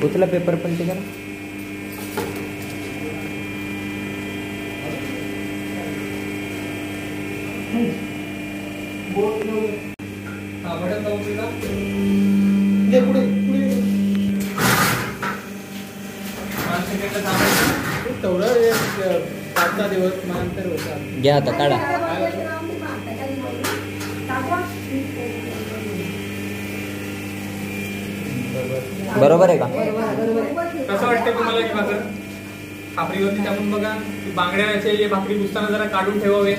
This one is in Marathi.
उचला पेपर पण ते करा. तेवढं 5-6 दिवस नंतर होता. घ्या आता काढा. बरोबर आहे का? कसं वाटतं तुम्हाला की भाकर खापरीवरती टाकून बघा. बांगड्याचे भाकरी पुसताना जरा काढून ठेवावे.